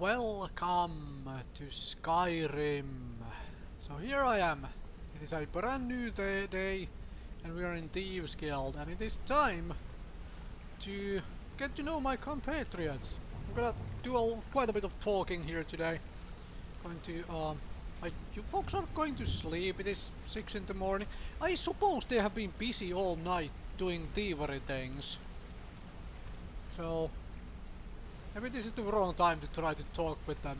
Welcome to Skyrim. So here I am. It is a brand new day and we are in Thieves Guild, and it is time to get to know my compatriots. I'm gonna do quite a bit of talking here today. Going to you folks are going to sleep. It is 6 in the morning. I suppose they have been busy all night doing thievery things. So maybe this is the wrong time to try to talk with them.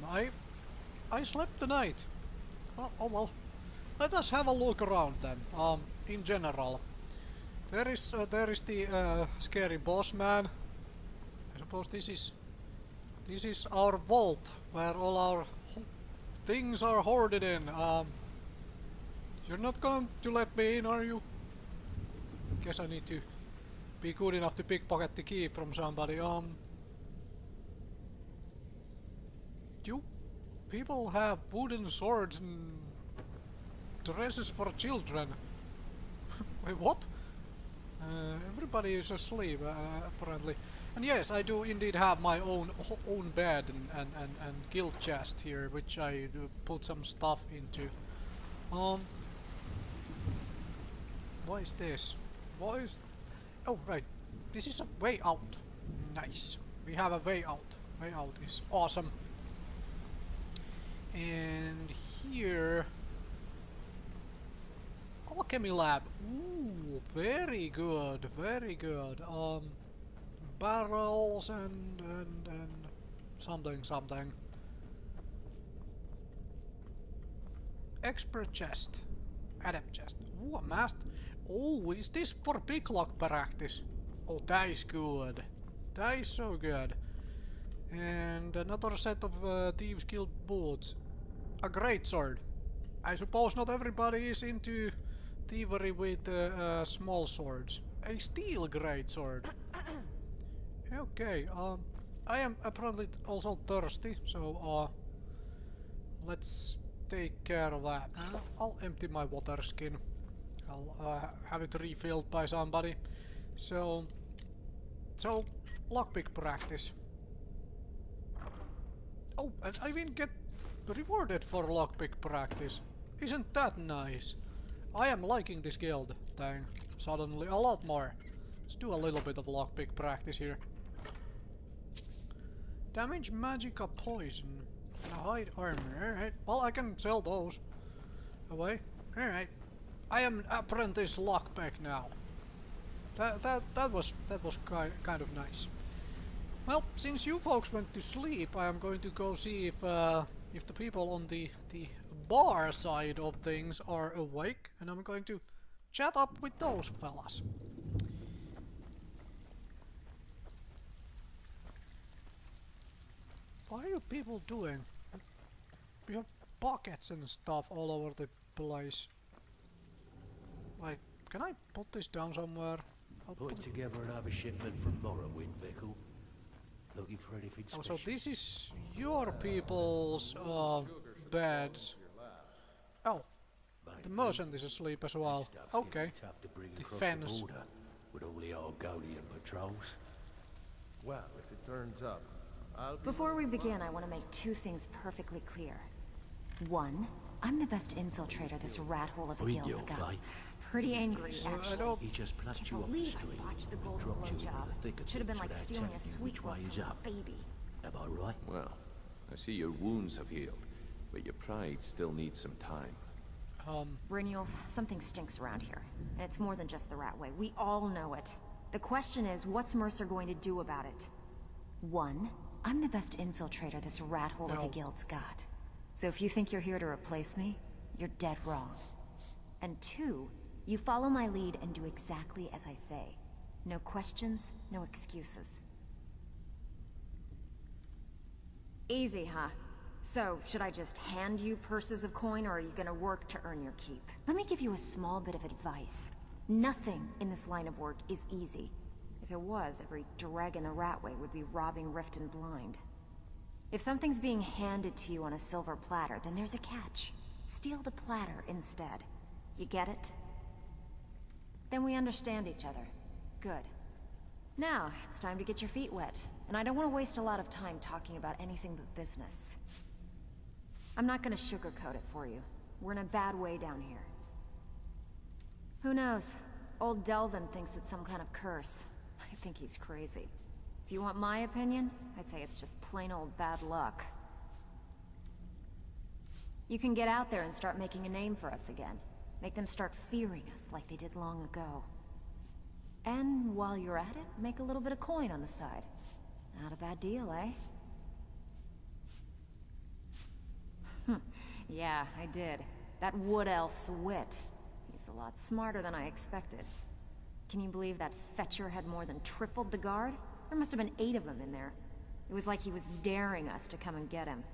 I slept the night. Well, oh well. Let us have a look around then. In general, there is the scary boss man. I suppose this is our vault where all our things are hoarded in. You're not going to let me in, are you? Guess I need to be good enough to pickpocket the key from somebody. You people have wooden swords and dresses for children. Wait, what? Everybody is asleep, apparently. And yes, I do indeed have my own bed and guild chest here, which I do put some stuff into. What is this? What is... Oh, right. This is a way out. Nice. We have a way out. Way out is awesome. And here... Alchemy lab. Ooh, very good, very good. Barrels and something. Expert chest. Adept chest. Ooh, a master. Oh, is this for picklock practice? Oh, that is good. That is so good. And another set of Thieves Guild boots. A greatsword. I suppose not everybody is into thievery with small swords. A steel greatsword. Okay, I am apparently also thirsty, so let's take care of that. I'll empty my water skin. I'll have it refilled by somebody. So lockpick practice. Oh, and I even get rewarded for lockpick practice. Isn't that nice? I am liking this guild thing suddenly a lot more. Let's do a little bit of lockpick practice here. Damage magica poison. Hide armor. Alright. Well, I can sell those away. Alright. I am an apprentice lockpick now. That was kind of nice. Well, since you folks went to sleep, I am going to go see if the people on the bar side of things are awake, and I'm going to chat up with those fellas. What are you people doing? We have pockets and stuff all over the place. Like, can I put this down somewhere? Putting together another shipment from Morrowind, Bickle. Looking for anything special? Oh, so this is your people's beds. Oh, the merchant is asleep as well. Okay. Defense. With all the Argonian patrols. Well, if it turns up, I'll be... Before we begin, I want to make two things perfectly clear. One, I'm the best infiltrator this rat hole of a guild's got. Pretty angry, actually. He just plucked you Can't off the believe I street botched the and gold dropped you job. into the thick of Should have been things like without stealing a telling you sweet which way one is from a up. baby. Am I right? Well, I see your wounds have healed, but your pride still needs some time. Brynjolf, something stinks around here. And it's more than just the rat way. We all know it. The question is, what's Mercer going to do about it? One, I'm the best infiltrator this rat hole of a guild's got. So if you think you're here to replace me, you're dead wrong. And two, you follow my lead and do exactly as I say. No questions, no excuses. Easy, huh? So, should I just hand you purses of coin, or are you gonna work to earn your keep? Let me give you a small bit of advice. Nothing in this line of work is easy. If it was, every dreg in the Ratway would be robbing Rift and Blind. If something's being handed to you on a silver platter, then there's a catch. Steal the platter instead. You get it? Then we understand each other. Good. Now, it's time to get your feet wet. and I don't want to waste a lot of time talking about anything but business. I'm not gonna sugarcoat it for you. We're in a bad way down here. Who knows? Old Delvin thinks it's some kind of curse. I think he's crazy. If you want my opinion, I'd say it's just plain old bad luck. You can get out there and start making a name for us again. Make them start fearing us like they did long ago. And while you're at it, make a little bit of coin on the side. Not a bad deal, eh? Yeah, I did. That wood elf's wit. He's a lot smarter than I expected. Can you believe that fetcher had more than tripled the guard? There must have been 8 of them in there. It was like he was daring us to come and get him.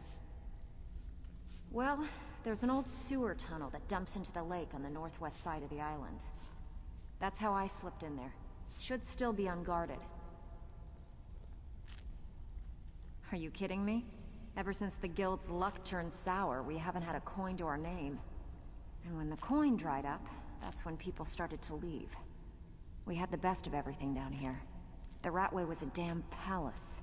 Well, there's an old sewer tunnel that dumps into the lake on the northwest side of the island. That's how I slipped in there. Should still be unguarded. Are you kidding me? Ever since the guild's luck turned sour, we haven't had a coin to our name. And when the coin dried up, that's when people started to leave. We had the best of everything down here. The Ratway was a damn palace.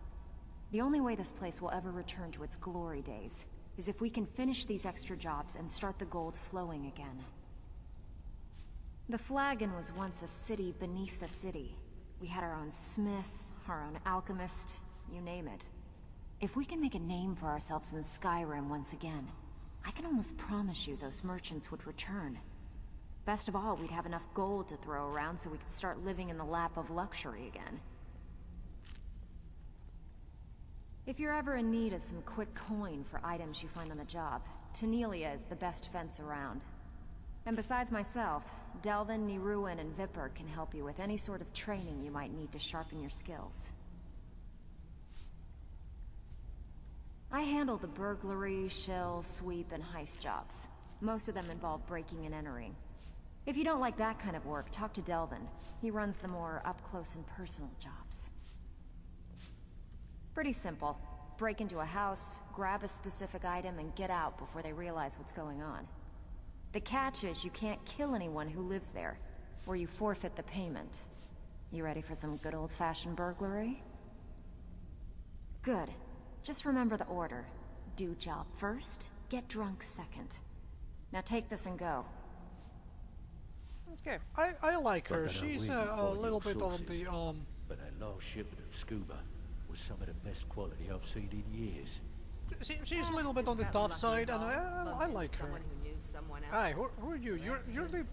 The only way this place will ever return to its glory days is if we can finish these extra jobs and start the gold flowing again. The Flagon was once a city beneath the city. We had our own smith, our own alchemist, you name it. If we can make a name for ourselves in Skyrim once again, I can almost promise you those merchants would return. Best of all, we'd have enough gold to throw around so we could start living in the lap of luxury again. If you're ever in need of some quick coin for items you find on the job, Tanelia is the best fence around. And besides myself, Delvin, Niruin, and Vipper can help you with any sort of training you might need to sharpen your skills. I handle the burglary, shill, sweep, and heist jobs. Most of them involve breaking and entering. If you don't like that kind of work, talk to Delvin. He runs the more up-close and personal jobs. Pretty simple. Break into a house, grab a specific item, and get out before they realize what's going on. The catch is you can't kill anyone who lives there, or you forfeit the payment. You ready for some good old-fashioned burglary? Good. Just remember the order. Do job first, get drunk second. Now take this and go. Okay, I like her. But I don't She's really a follow little your bit on sources. the But that last shipment of scuba was some of the best quality I've seen in years. she's a little bit on the tough side, and I like her. Hi, who are you? You're the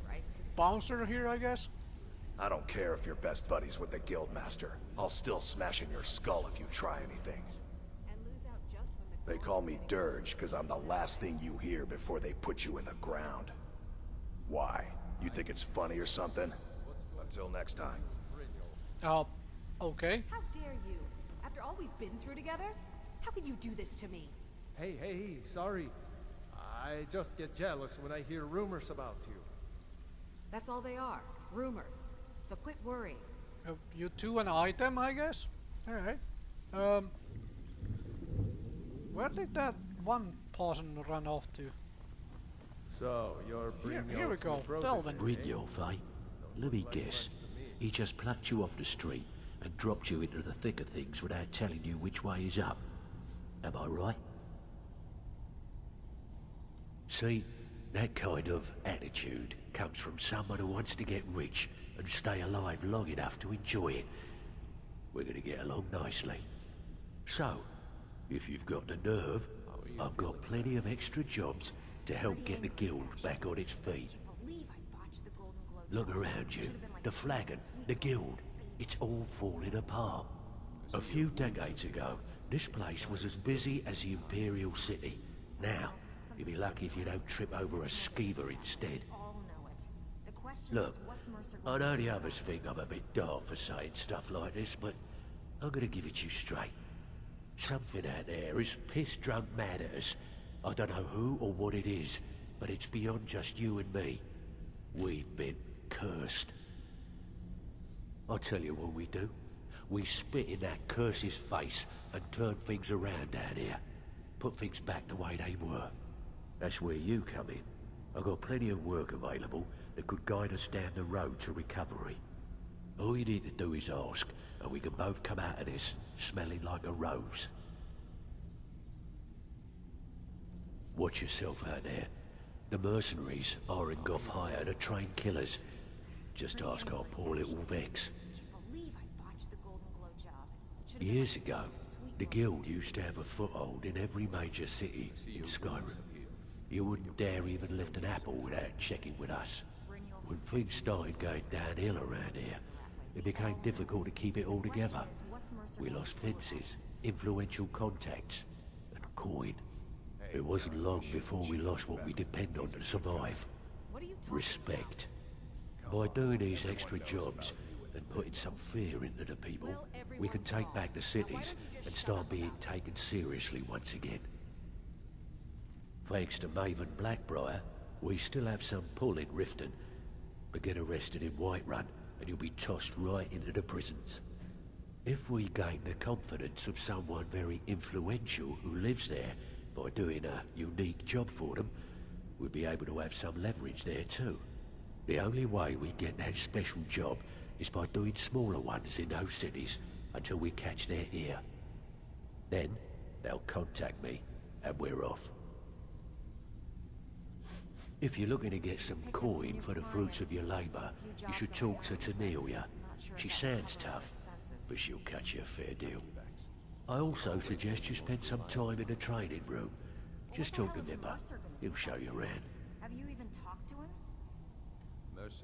bouncer here, I guess. I don't care if you're best buddies with the Guildmaster. I'll still smash in your skull if you try anything. They call me Dirge because I'm the last thing you hear before they put you in the ground. Why? You think it's funny or something? Until next time. Okay. How dare you? After all we've been through together? How could you do this to me? Hey, sorry. I just get jealous when I hear rumors about you. That's all they are. Rumors. So quit worrying. You two an item, I guess? Alright. Where did that one person run off to? So, you're Here we go, Delvin. Brynjolf, eh? Let me guess. He just plucked you off the street and dropped you into the thick of things without telling you which way is up. Am I right? See, that kind of attitude comes from someone who wants to get rich and stay alive long enough to enjoy it. We're gonna get along nicely. So, if you've got the nerve, I've got plenty of extra jobs to help get the guild back on its feet. Look around you. The Flagon, the guild, it's all falling apart. A few decades ago, this place was as busy as the Imperial City. Now, you'll be lucky if you don't trip over a skeever instead. Look, I know the others think I'm a bit daft for saying stuff like this, but I'm gonna give it you straight. Something out there is piss-drunk mad at us. I don't know who or what it is, but it's beyond just you and me. We've been cursed. I'll tell you what we do. We spit in that curse's face and turn things around down here. Put things back the way they were. That's where you come in. I've got plenty of work available that could guide us down the road to recovery. All you need to do is ask, and we can both come out of this smelling like a rose. Watch yourself out there. The mercenaries aren't off hire to train killers. Just ask our poor little Vex. Can't believe I botched the Golden Glow job. It should've been Years like ago, sweet the guild used to have a foothold in every major city in Skyrim. You wouldn't dare even lift an apple without checking with us. When things started going downhill around here, it became difficult to keep it all together. We lost fences, influential contacts, and coin. It wasn't long before we lost what we depend on to survive. What are you talking Respect. By doing these extra jobs and putting some fear into the people, we can take back the cities and start being taken seriously once again. Thanks to Maven Blackbriar, we still have some pull in Riften, but get arrested in Whiterun and you'll be tossed right into the prisons. If we gain the confidence of someone very influential who lives there by doing a unique job for them, we'll be able to have some leverage there too. The only way we get that special job is by doing smaller ones in those cities until we catch their ear. Then, they'll contact me, and we're off. If you're looking to get some coin for the fruits of your labor, you should talk to Tanelia. She sounds tough, but she'll cut you a fair deal. I also suggest you spend some time in the training room. Just talk to Nipper. He'll show you around. Have you even talked to him?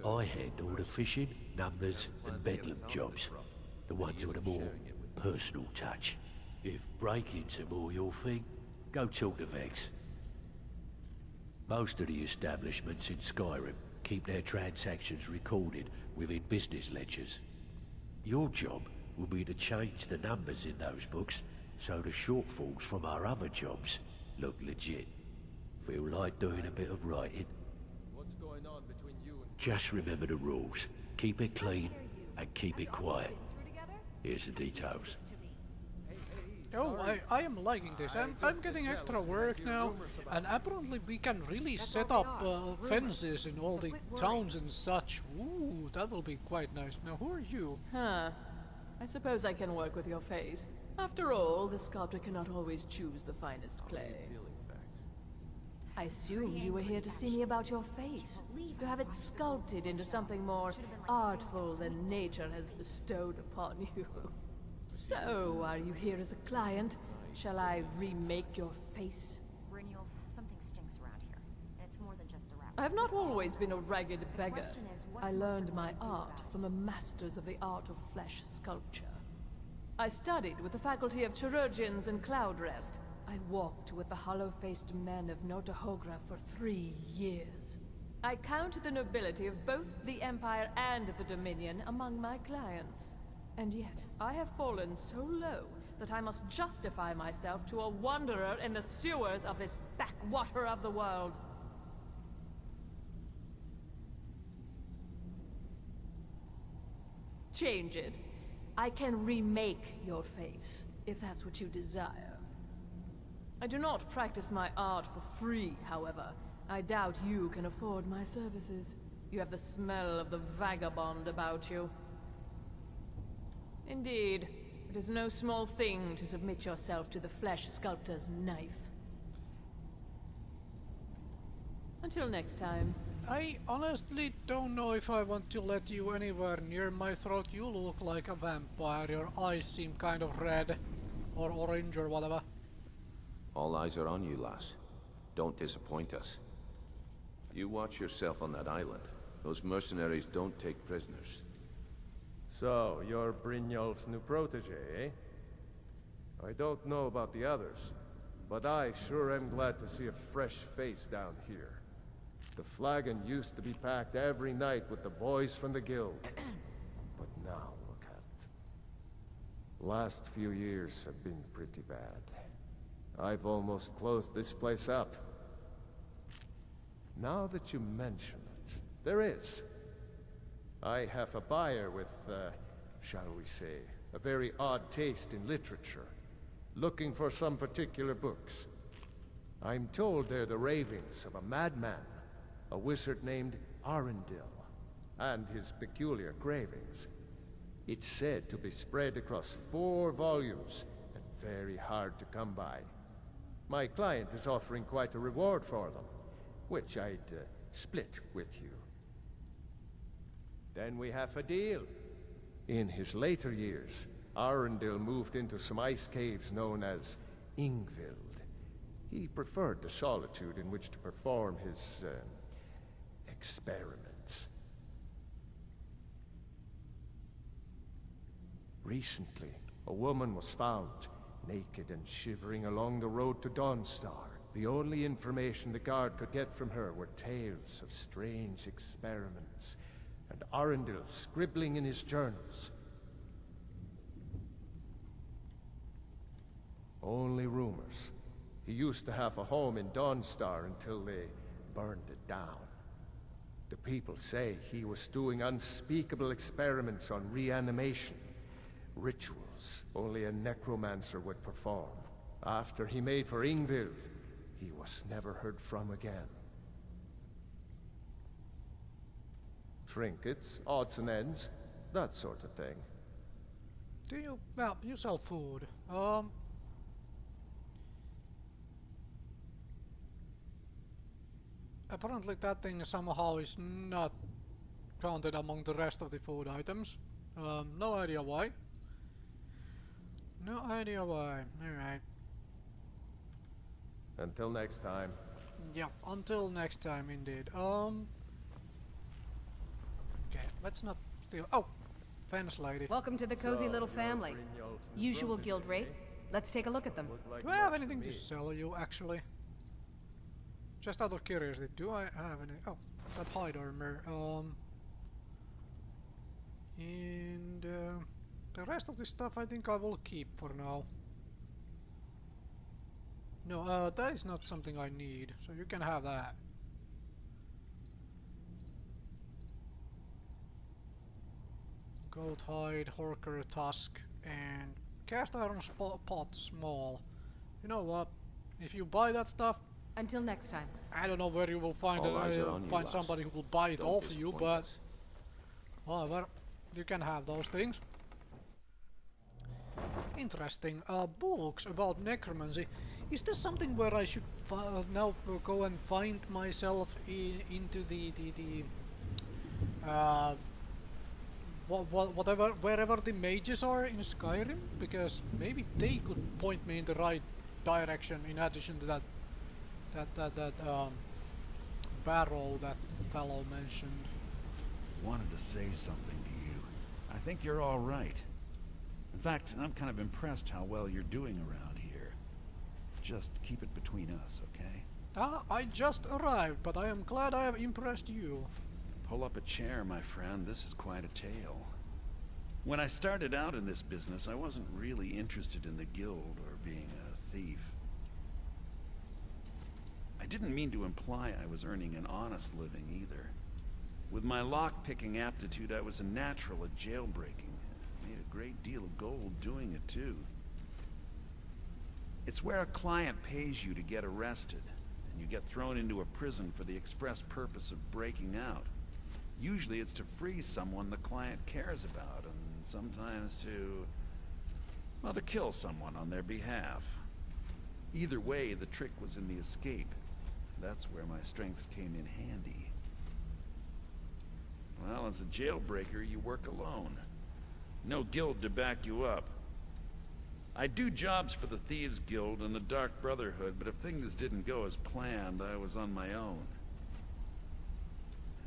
I handle the fishing, numbers, and bedlam jobs. The ones with a more personal touch. If break-ins are more your thing, go talk to Vex. Most of the establishments in Skyrim keep their transactions recorded within business ledgers. Your job will be to change the numbers in those books so the shortfalls from our other jobs look legit. Feel like doing a bit of writing? What's going on between you and... Just remember the rules. Keep it clean and keep it quiet. through together? Here's the details. Oh, I am liking this. I'm getting extra work now, and apparently we can really set up fences in all the towns and such. Ooh, that will be quite nice. Now, who are you? Huh. I suppose I can work with your face. After all, the sculptor cannot always choose the finest clay. I assumed you were here to see me about your face, to have it sculpted into something more artful than nature has bestowed upon you. So, are you here as a client? Shall I remake your face? Brynjolf, something stinks around here. And it's more than just the rat. I have not always been a ragged beggar. question is, what's I Mercer learned going my to do art about from it? the masters of the art of flesh sculpture. I studied with the faculty of chirurgeons in Cloudrest. I walked with the hollow-faced men of Notahogra for 3 years. I count the nobility of both the Empire and the Dominion among my clients. And yet, I have fallen so low that I must justify myself to a wanderer in the sewers of this backwater of the world. Change it. I can remake your face, if that's what you desire. I do not practice my art for free, however. I doubt you can afford my services. You have the smell of the vagabond about you. Indeed, it is no small thing to submit yourself to the flesh sculptor's knife. Until next time. I honestly don't know if I want to let you anywhere near my throat. You look like a vampire. Your eyes seem kind of red or orange or whatever. All eyes are on you, lass. Don't disappoint us. You watch yourself on that island. Those mercenaries don't take prisoners. So, you're Brynjolf's new protege, eh? I don't know about the others, but I sure am glad to see a fresh face down here. The flagon used to be packed every night with the boys from the guild. But now, look at it. Last few years have been pretty bad. I've almost closed this place up. Now that you mention it, there is. I have a buyer with, shall we say, a very odd taste in literature, looking for some particular books. I'm told they're the ravings of a madman, a wizard named Arundel, and his peculiar cravings. It's said to be spread across 4 volumes and very hard to come by. My client is offering quite a reward for them, which I'd split with you. Then we have a deal. In his later years, Arundel moved into some ice caves known as Ingvild. He preferred the solitude in which to perform his experiments. Recently, a woman was found, naked and shivering along the road to Dawnstar. The only information the guard could get from her were tales of strange experiments, and Arundel scribbling in his journals. Only rumors. He used to have a home in Dawnstar until they burned it down. The people say he was doing unspeakable experiments on reanimation. Rituals only a necromancer would perform. After he made for Ingvild, he was never heard from again. Trinkets, odds and ends, that sort of thing. Do you... well, you sell food. Apparently that thing somehow is not counted among the rest of the food items. No idea why. No idea why. Alright. Until next time. Yeah, until next time indeed. Okay, let's not steal. Oh! Fence lady. Welcome to the cozy little family. Usual guild rate. Let's take a look at them. Do I have anything to sell you, actually? Just out of curiosity, do I have any? Oh, that hide armor. And the rest of the stuff I think I will keep for now. No, that is not something I need, so you can have that. Goat hide, horker tusk, and cast iron pot small. You know what? If you buy that stuff, Until next time. I don't know where you will find All eyes are on you, find lass. somebody who will buy it Don't all for you, disappoint but us. however, you can have those things. Interesting. Books about necromancy. Is this something where I should now go and find myself into the whatever, wherever the mages are in Skyrim? Because maybe they could point me in the right direction in addition to that barrow that fellow mentioned. Wanted to say something to you. I think you're all right. In fact, I'm kind of impressed how well you're doing around here. Just keep it between us, okay? I just arrived, but I am glad I have impressed you. Pull up a chair, my friend. This is quite a tale. When I started out in this business, I wasn't really interested in the guild or being a thief. I didn't mean to imply I was earning an honest living either. With my lock-picking aptitude, I was a natural at jailbreaking. Made a great deal of gold doing it, too. It's where a client pays you to get arrested, and you get thrown into a prison for the express purpose of breaking out. Usually it's to free someone the client cares about, and sometimes to... well, to kill someone on their behalf. Either way, the trick was in the escape. That's where my strengths came in handy. Well, as a jailbreaker, you work alone. No guild to back you up. I do jobs for the Thieves Guild and the Dark Brotherhood, but if things didn't go as planned, I was on my own.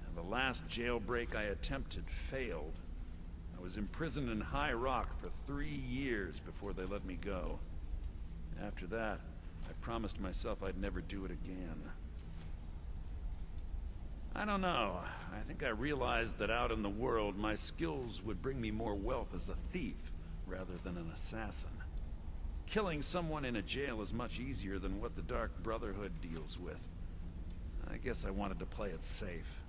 And the last jailbreak I attempted failed. I was imprisoned in High Rock for 3 years before they let me go. After that, I promised myself I'd never do it again. I don't know. I think I realized that out in the world, my skills would bring me more wealth as a thief rather than an assassin. Killing someone in a jail is much easier than what the Dark Brotherhood deals with. I guess I wanted to play it safe.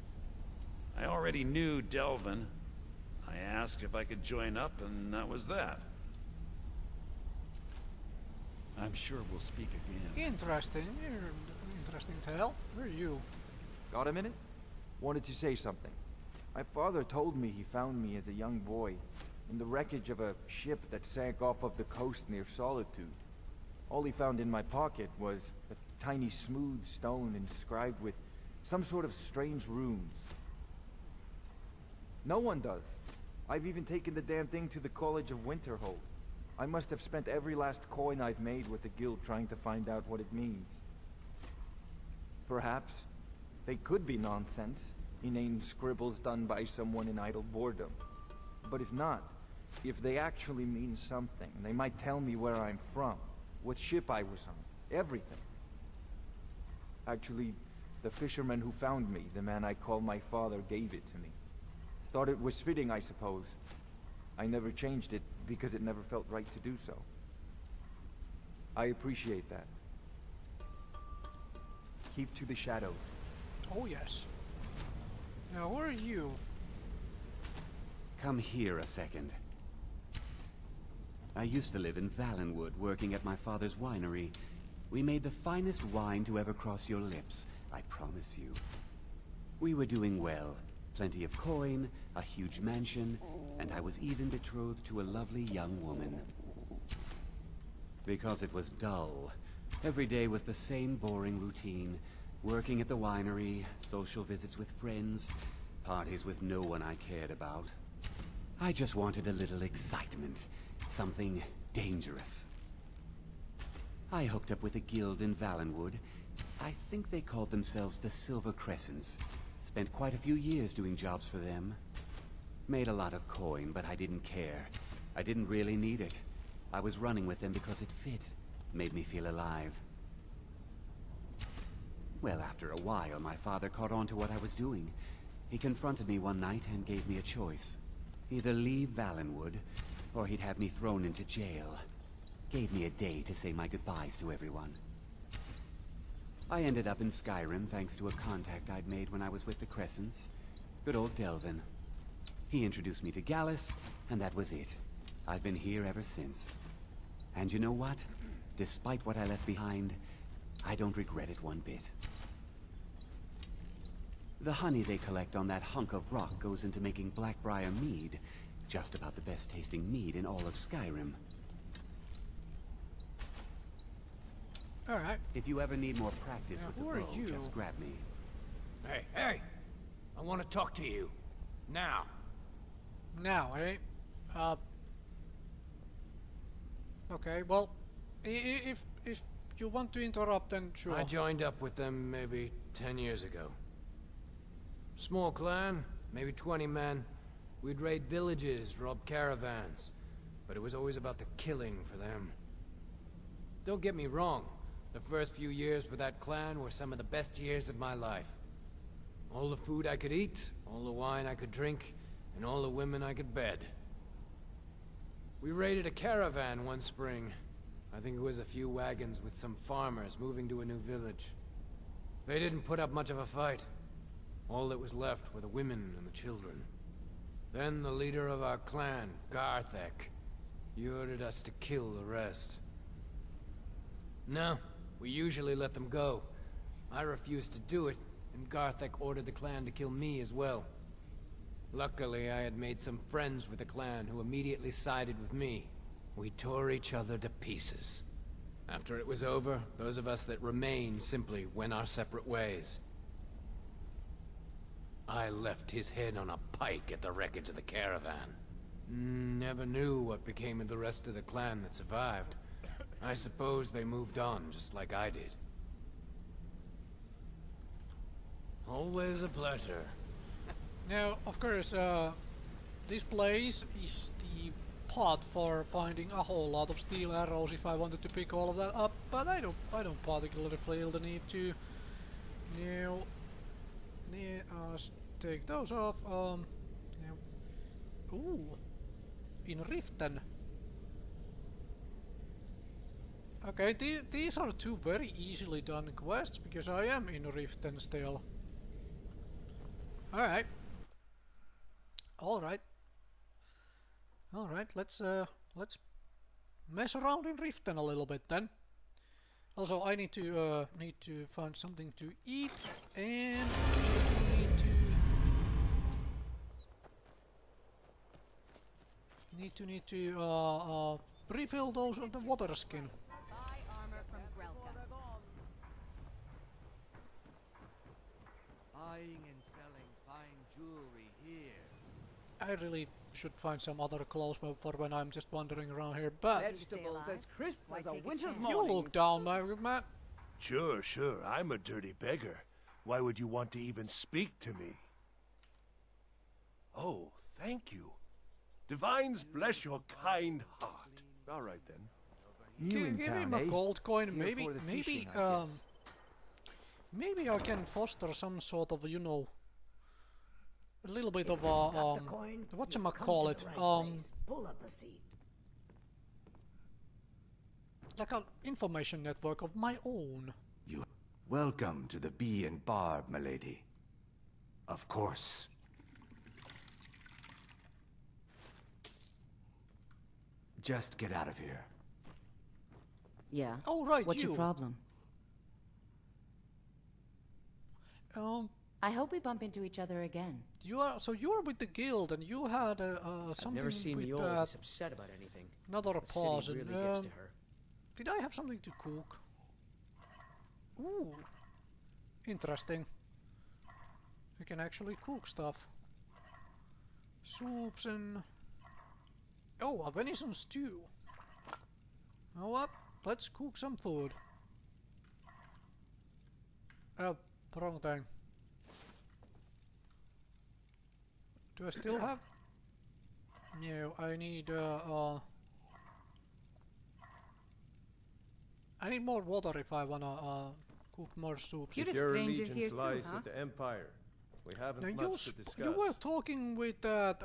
I already knew Delvin. I asked if I could join up, and that was that. I'm sure we'll speak again. Interesting. Interesting tale. Where are you? Got a minute? Wanted to say something. My father told me he found me as a young boy. in the wreckage of a ship that sank off of the coast near Solitude. All he found in my pocket was a tiny smooth stone inscribed with some sort of strange runes. No one does. I've even taken the damn thing to the College of Winterhold. I must have spent every last coin I've made with the guild trying to find out what it means. Perhaps they could be nonsense, inane scribbles done by someone in idle boredom. But if not, if they actually mean something, they might tell me where I'm from, what ship I was on, everything. Actually, the fisherman who found me, the man I call my father, gave it to me. Thought it was fitting, I suppose. I never changed it because it never felt right to do so. I appreciate that. Keep to the shadows. Oh yes. Now who are you? Come here a second. I used to live in Valenwood, working at my father's winery. We made the finest wine to ever cross your lips, I promise you. We were doing well. Plenty of coin, a huge mansion, and I was even betrothed to a lovely young woman. Because it was dull. Every day was the same boring routine. Working at the winery, social visits with friends, parties with no one I cared about. I just wanted a little excitement. Something dangerous. I hooked up with a guild in Valenwood. I think they called themselves the Silver Crescents. Spent quite a few years doing jobs for them. Made a lot of coin, but I didn't care. I didn't really need it. I was running with them because it fit. Made me feel alive. Well, after a while, my father caught on to what I was doing. He confronted me one night and gave me a choice. Either leave Valenwood, or he'd have me thrown into jail. Gave me a day to say my goodbyes to everyone. I ended up in Skyrim thanks to a contact I'd made when I was with the Crescents. Good old Delvin. He introduced me to Gallus, and that was it. I've been here ever since. And you know what? Despite what I left behind, I don't regret it one bit. The honey they collect on that hunk of rock goes into making Blackbriar mead. Just about the best tasting mead in all of Skyrim. Alright. If you ever need more practice with the who are bow, you? just grab me. Hey! I want to talk to you. Now. Now, eh? Okay, well, if you want to interrupt, then sure. I joined up with them maybe 10 years ago. Small clan, maybe 20 men. We'd raid villages, rob caravans. But it was always about the killing for them. Don't get me wrong. The first few years with that clan were some of the best years of my life. All the food I could eat, all the wine I could drink, and all the women I could bed. We raided a caravan one spring. I think it was a few wagons with some farmers moving to a new village. They didn't put up much of a fight. All that was left were the women and the children. Then the leader of our clan, Garthek, he ordered us to kill the rest. No, we usually let them go. I refused to do it, and Garthek ordered the clan to kill me as well. Luckily, I had made some friends with the clan who immediately sided with me. We tore each other to pieces. After it was over, those of us that remained simply went our separate ways. I left his head on a pike at the wreckage of the caravan. Never knew what became of the rest of the clan that survived. I suppose they moved on, just like I did. Always a pleasure. Now, of course, this place is the pot for finding a whole lot of steel arrows if I wanted to pick all of that up, but I don't particularly feel the need to. Now, take those off. Now, ooh, in Riften. Okay, these are two very easily done quests because I am in Riften still. Alright. Alright. Alright, let's mess around in Riften a little bit then. Also, I need to find something to eat, and Need to refill those the water skin. Buy armor from Grelka. Buying and selling fine jewelry here. I really should find some other clothes for when I'm just wandering around here, but Vegetables as crisp as a winter's you morning. look down, my good man. Sure, I'm a dirty beggar. Why would you want to even speak to me? Oh, thank you. Divines bless your kind heart. All right then. New in Give town, him a eh? gold coin. Here Maybe for the fishing, I guess. maybe I can foster some sort of, you know, a little bit of whatchamacallit, Pull up a seat. like an information network of my own. You welcome to the Bee and Barb, milady. Of course. Just get out of here. Yeah. Oh right, What's you. your problem? I hope we bump into each other again. You're with the guild, and you had something. I've never seen with Mule this upset about anything. Another The city pause. really gets to her. Did I have something to cook? Ooh, interesting. I can actually cook stuff. Soups and a venison stew. You know what? Let's cook some food. Wrong thing. Do I still have? No, I need I need more water if I wanna cook more soups. If your allegiance lies with the Empire, we haven't Now much to discuss. you were talking with that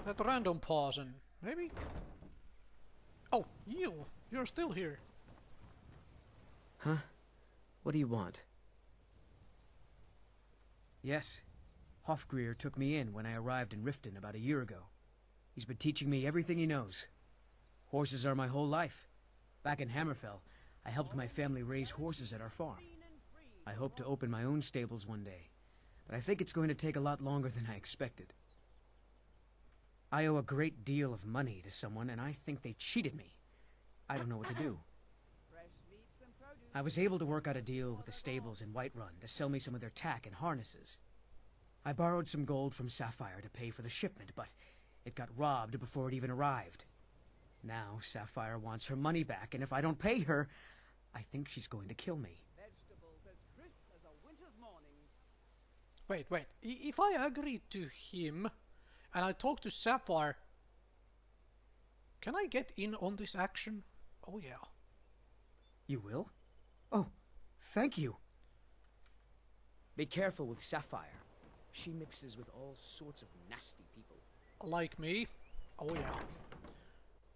that random person, maybe? Oh, you're still here. Huh? What do you want? Yes. Hofgreer took me in when I arrived in Riften about a year ago. He's been teaching me everything he knows. Horses are my whole life. Back in Hammerfell, I helped my family raise horses at our farm. I hope to open my own stables one day, but I think it's going to take a lot longer than I expected. I owe a great deal of money to someone, and I think they cheated me. I don't know what to do. I was able to work out a deal with the stables in Whiterun to sell me some of their tack and harnesses. I borrowed some gold from Sapphire to pay for the shipment, but it got robbed before it even arrived. Now Sapphire wants her money back, and if I don't pay her, I think she's going to kill me. Vegetables as crisp as a winter's morning. Wait. If I agree to him, and I talk to Sapphire, can I get in on this action? Oh yeah. You will? Oh, thank you. Be careful with Sapphire. She mixes with all sorts of nasty people. Like me? Oh yeah.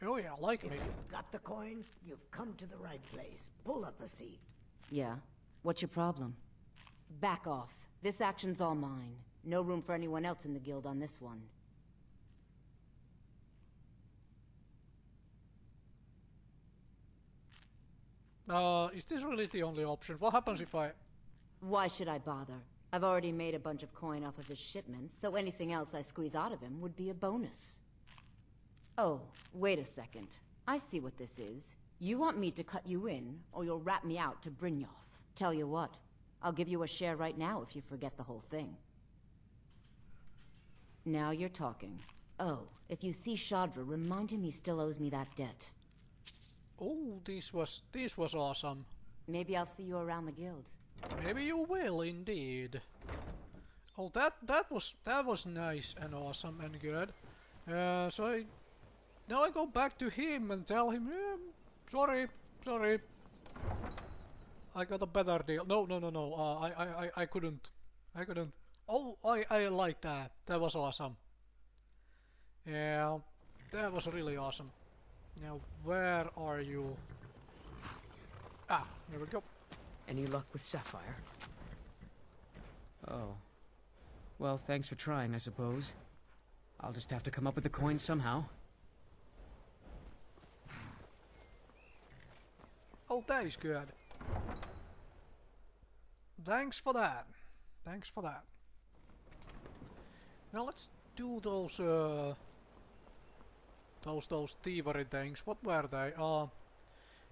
Oh yeah, like me. If you've got the coin, you've come to the right place. Pull up a seat. Yeah. What's your problem? Back off. This action's all mine. No room for anyone else in the guild on this one. Is this really the only option? What happens if I... Why should I bother? I've already made a bunch of coin off of his shipments, so anything else I squeeze out of him would be a bonus. Oh, wait a second. I see what this is. You want me to cut you in, or you'll rat me out to Brynjolf. Tell you what, I'll give you a share right now if you forget the whole thing. Now you're talking. Oh, if you see Shadra, remind him he still owes me that debt. Oh, this was awesome. Maybe I'll see you around the guild. Maybe you will indeed. Oh, that was nice and awesome and good. So now I go back to him and tell him, sorry, I got a better deal. No. I couldn't. Oh, I like that. That was awesome. Yeah, that was really awesome. Now, where are you? Ah, here we go. Any luck with Sapphire? Oh. Well, thanks for trying, I suppose. I'll just have to come up with the coin somehow. Oh, that is good. Thanks for that. Now let's do those thievery things. What were they?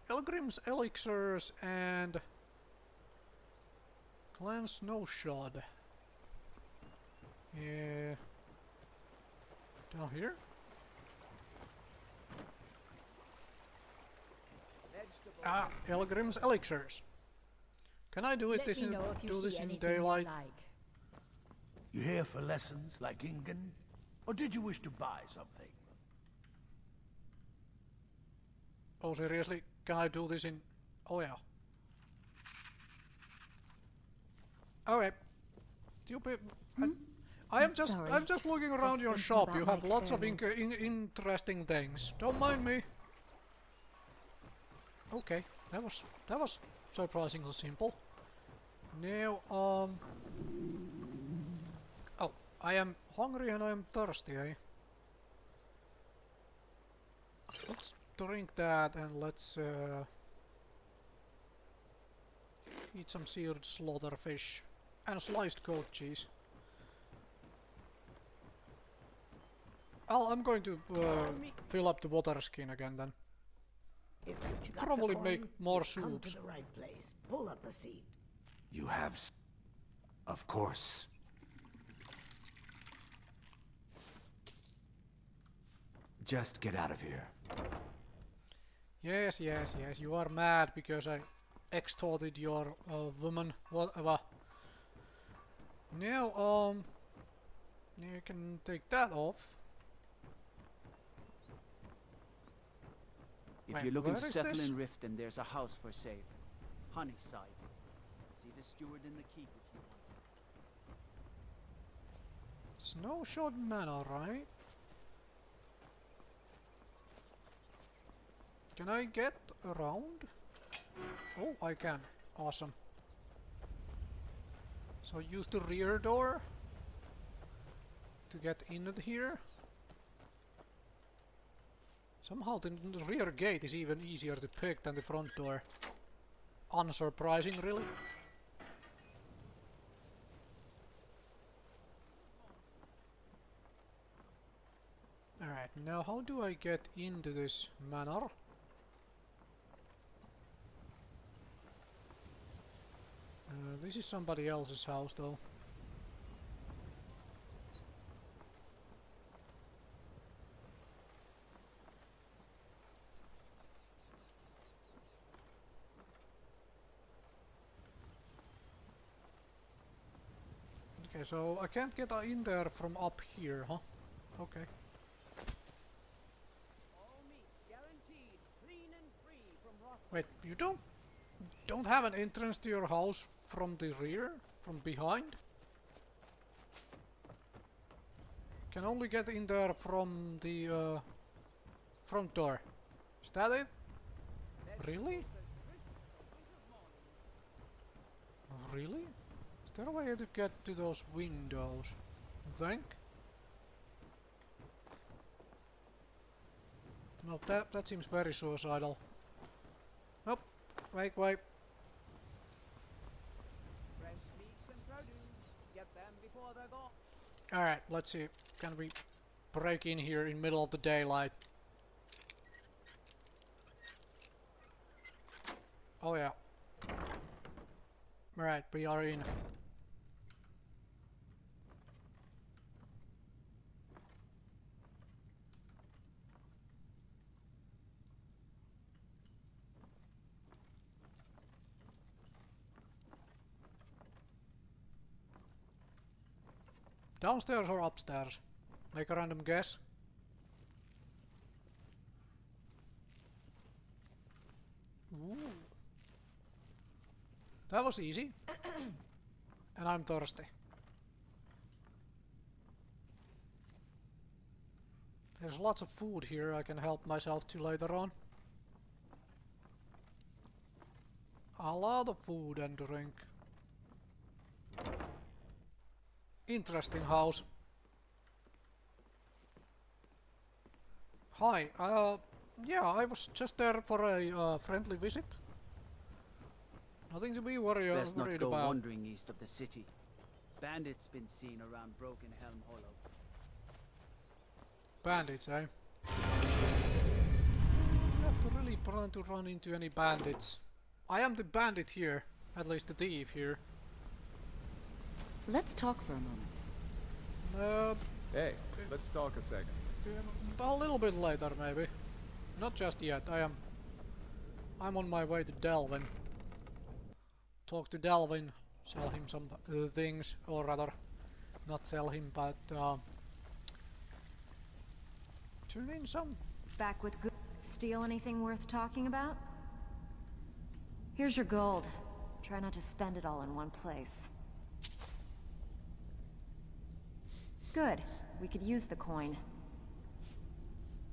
Elgrim's elixirs and Clan Snowshod. Yeah. Down here? Ah, Elgrim's elixirs. Can I do it do this in daylight? You here for lessons like Ingen? Or did you wish to buy something? Oh, seriously? Can I do this in... Oh, yeah. Okay. You be... I'm just looking around your shop. You have lots of interesting things. Don't mind me. Okay, that was surprisingly simple. Now, oh, I am hungry and I am thirsty, eh? Let's drink that and let's eat some seared slaughterfish and sliced goat cheese. I'm going to fill up the water skin again then. If you probably make more come soups. to the right place. Pull up a seat. You have... Of course. Just get out of here. Yes, yes, yes. You are mad because I extorted your woman. Whatever. Now, you can take that off. If you're looking to settle in Riften, there's a house for sale. Honeyside. See the steward in the keep if you want. Snowshod Manor, right? Can I get around? Oh, I can. Awesome. So use the rear door to get in here. Somehow the rear gate is even easier to pick than the front door. Unsurprising, really. Alright, now how do I get into this manor? This is somebody else's house though. Okay, so I can't get in there from up here, huh? Okay. Wait, you don't have an entrance to your house from the rear? From behind? Can only get in there from the front door. Is that it? Really? Really? Is there a way to get to those windows? Think? No, that seems very suicidal. Nope. Wait. Fresh meats and produce. Get them before they're gone. Alright, let's see. Can we break in here in middle of the daylight? Oh yeah. Right, we are in. Downstairs or upstairs? Make a random guess. Ooh. That was easy. And I'm thirsty. There's lots of food here I can help myself to later on. A lot of food and drink. Interesting house. Hi, yeah, I was just there for a friendly visit. Nothing to be worried Best not go about. wandering east of the city. Bandits been seen around Broken Helm Hollow. bandits, eh? Not really plan to run into any bandits. I am the bandit here, at least the thief here. Let's talk for a moment. Hey, let's talk a second. A little bit later, maybe. Not just yet. I'm on my way to Delvin. Talk to Delvin, sell him some things, or rather, not sell him, but turn in some. Back with good. Steal anything worth talking about? Here's your gold. Try not to spend it all in one place. Good. We could use the coin.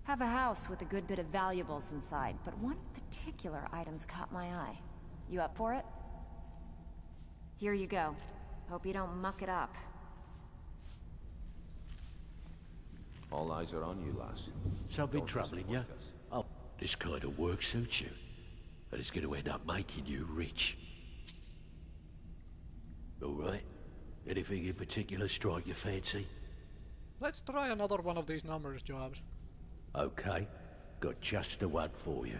Have a house with a good bit of valuables inside, but one particular item's caught my eye. You up for it? Here you go. Hope you don't muck it up. All eyes are on you, lass. Something Don't troubling you? disappoint us. Oh, this kind of work suits you. And it's going to end up making you rich. Alright. Anything in particular strike your fancy? Let's try another one of these numbers jobs. Okay. Got just the one for you.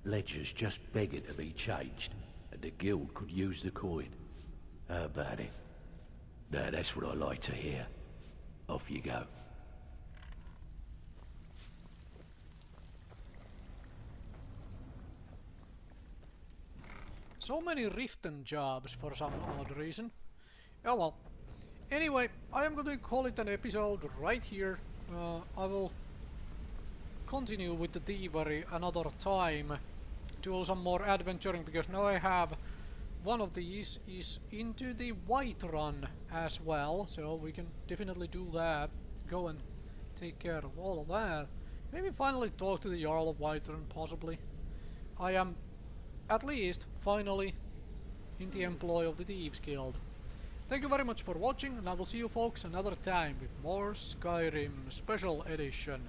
Ledger's just begging to be changed, and the guild could use the coin. How about it? Now that's what I like to hear. Off you go. So many Riften jobs for some odd reason. Oh well. Anyway, I am going to call it an episode right here. I will continue with the thievery another time. Do some more adventuring, because now I have one of these is into the Whiterun as well. So we can definitely do that. Go and take care of all of that. Maybe finally talk to the Jarl of Whiterun, possibly. I am at least finally in the employ of the Thieves Guild. Thank you very much for watching, and I will see you folks another time with more Skyrim Special Edition.